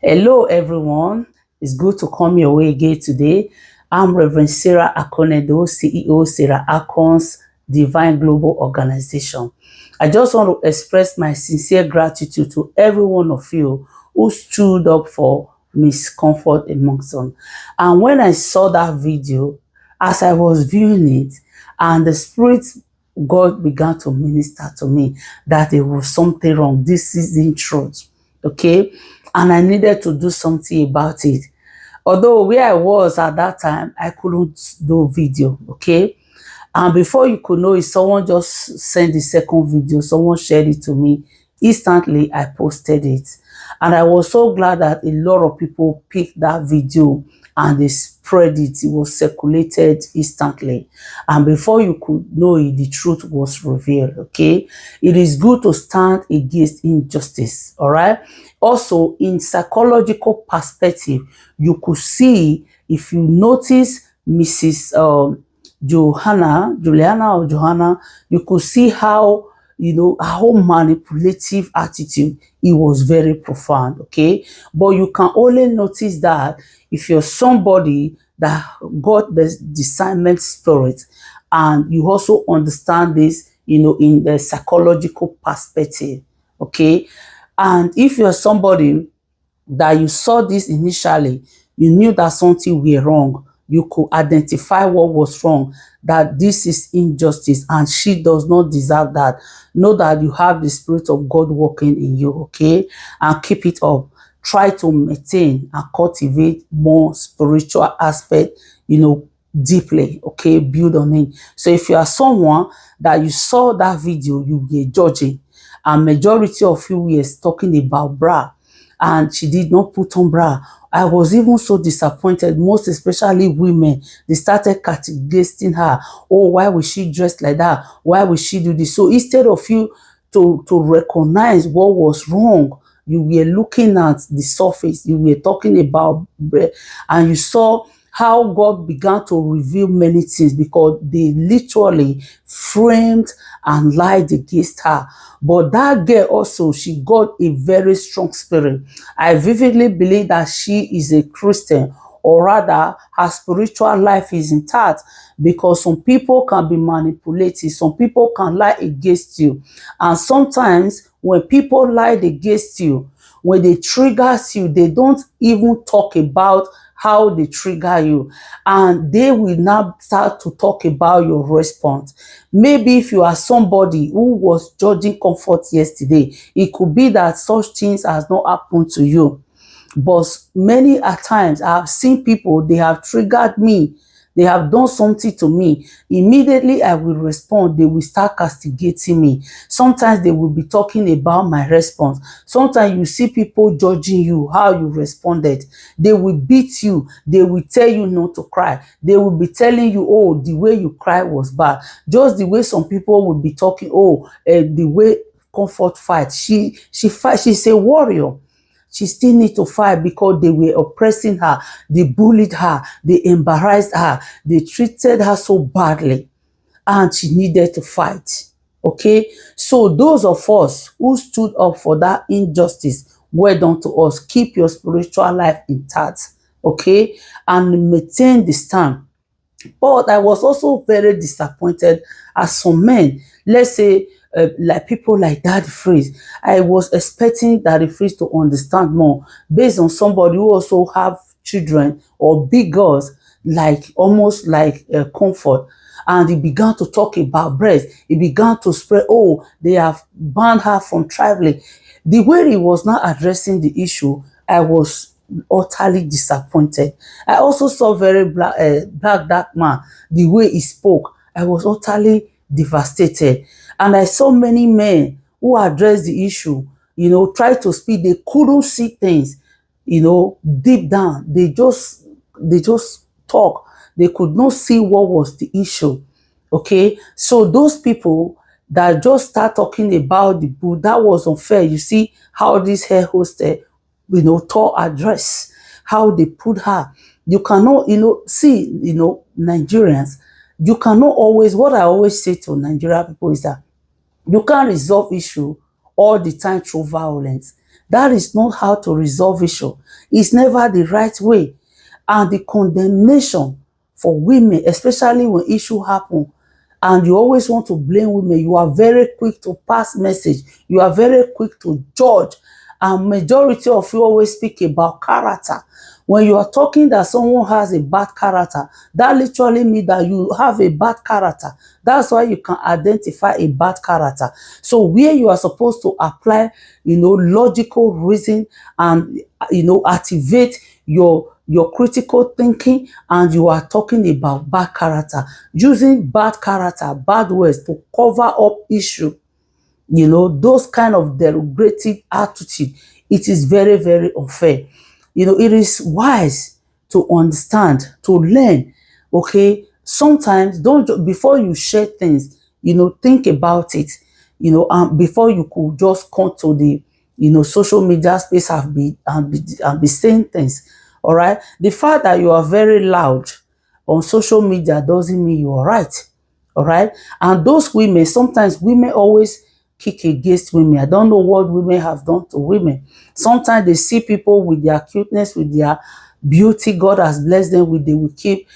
Hello, everyone. It's good to come your way again today. I'm Reverend Sarah Akonedo, CEO Sarah Akon's Divine Global Organization. I just want to express my sincere gratitude to every one of you who stood up for Miss Comfort Amongson. And when I saw that video, as I was viewing it, and the Spirit God began to minister to me that there was something wrong. This is the truth. Okay, and I needed to do something about it. Although where I was at that time, I couldn't do video, okay? And before you could know it, someone just sent the second video, someone shared it to me. Instantly, I posted it. And I was so glad that a lot of people picked that video and they spread it. It was circulated instantly. And before you could know it, the truth was revealed, okay? It is good to stand against injustice, all right? Also, in psychological perspective, you could see, if you notice Mrs. Juliana, you could see how, how manipulative attitude, it was very profound, okay? But you can only notice that if you're somebody that got the discernment spirit and you also understand this, in the psychological perspective, okay? And if you're somebody that you saw this initially, you knew that something was wrong, you could identify what was wrong, that this is injustice and she does not deserve that. Know that you have the Spirit of God working in you, okay? And keep it up. Try to maintain and cultivate more spiritual aspect, deeply, okay? Build on it. So if you are someone that you saw that video, you were judging, and majority of you were talking about bra, and she did not put on bra. I was even so disappointed, most especially women. They started castigating her. Oh, why was she dressed like that? Why would she do this? So instead of you to recognize what was wrong, you were looking at the surface. You were talking about bread, and you saw how God began to reveal many things because they literally framed and lied against her. But that girl also, she got a very strong spirit. I vividly believe that she is a Christian, or rather her spiritual life is intact, because some people can be manipulated, some people can lie against you. And sometimes when people lie against you, when they trigger you, they don't even talk about how they trigger you, and they will now start to talk about your response. Maybe if you are somebody who was judging Comfort yesterday, it could be that such things has not happened to you. But many a times I have seen people, they have triggered me, they have done something to me. Immediately I will respond, they will start castigating me. Sometimes they will be talking about my response. Sometimes you see people judging you, how you responded. They will beat you, they will tell you not to cry. They will be telling you, oh, the way you cry was bad. Just the way some people will be talking, oh, the way Comfort fight. She fight, she's a warrior. She still need to fight because they were oppressing her, they bullied her, they embarrassed her, they treated her so badly, and she needed to fight. Okay, so those of us who stood up for that injustice, well done to us. Keep your spiritual life intact, okay, and maintain the stand. But I was also very disappointed as some men, let's say, like people like Daddy Freeze. I was expecting Daddy Freeze to understand more based on somebody who also have children or big girls, like almost like Comfort. And he began to talk about breast. He began to spread, oh, they have banned her from traveling. The way he was not addressing the issue, I was utterly disappointed. I also saw very black dark man, the way he spoke. I was utterly devastated. And I saw many men who addressed the issue, try to speak. They couldn't see things, deep down. They just talk. They could not see what was the issue. Okay, so those people that just start talking about the book, that was unfair. You see how this hair hostess, tore her dress, how they put her. You cannot, see, Nigerians, you cannot always, what I always say to Nigerian people is that you can't resolve issue all the time through violence. That is not how to resolve issue. It's never the right way. And the condemnation for women, especially when issue happen, and you always want to blame women, you are very quick to pass message, you are very quick to judge, and majority of you always speak about character. When you are talking that someone has a bad character, that literally means that you have a bad character. That's why you can identify a bad character. So where you are supposed to apply, logical reason, and activate your critical thinking, and you are talking about bad character, using bad character, bad words to cover up issue, those kind of derogative attitude, it is very, very unfair. It is wise to understand, to learn, okay? Sometimes before you share things, think about it, before you could just come to the, social media space and be saying things, all right? The fact that you are very loud on social media doesn't mean you are right, all right? And those women, sometimes women always kick against women. I don't know what women have done to women. Sometimes they see people with their cuteness, with their beauty, God has blessed them with, they will keep,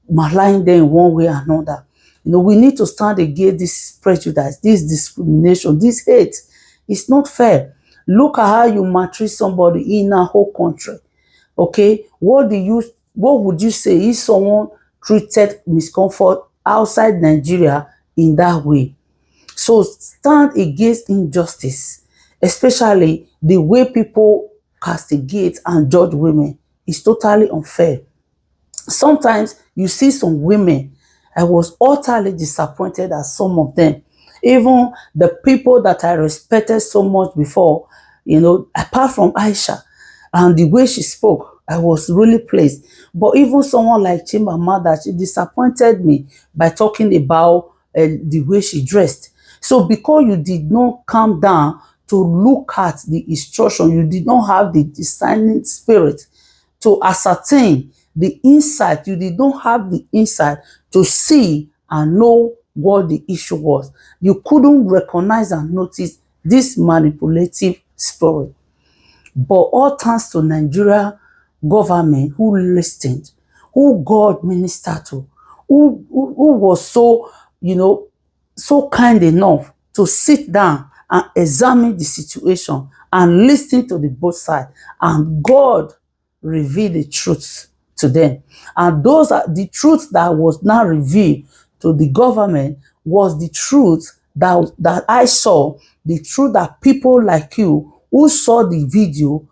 maligning them in one way or another. We need to stand against this prejudice, this discrimination, this hate. It's not fair. Look at how you maltreat somebody in a whole country. Okay, what would you say if someone treated Miss Comfort outside Nigeria in that way? So stand against injustice, especially the way people castigate and judge women. Is totally unfair. Sometimes you see some women, I was utterly disappointed at some of them. Even the people that I respected so much before, apart from Aisha, and the way she spoke, I was really pleased. But even someone like Chimamanda, she disappointed me by talking about the way she dressed. So because you did not calm down to look at the instruction, you did not have the discerning spirit to ascertain the insight, you did not have the insight to see and know what the issue was. You couldn't recognize and notice this manipulative spirit. But all thanks to Nigeria government who listened, who God ministered to, who was so, so kind enough to sit down and examine the situation and listen to the both sides. And God revealed the truth to them. And those are the truth that was now revealed to the government, was the truth that I saw, the truth that people like you who saw the video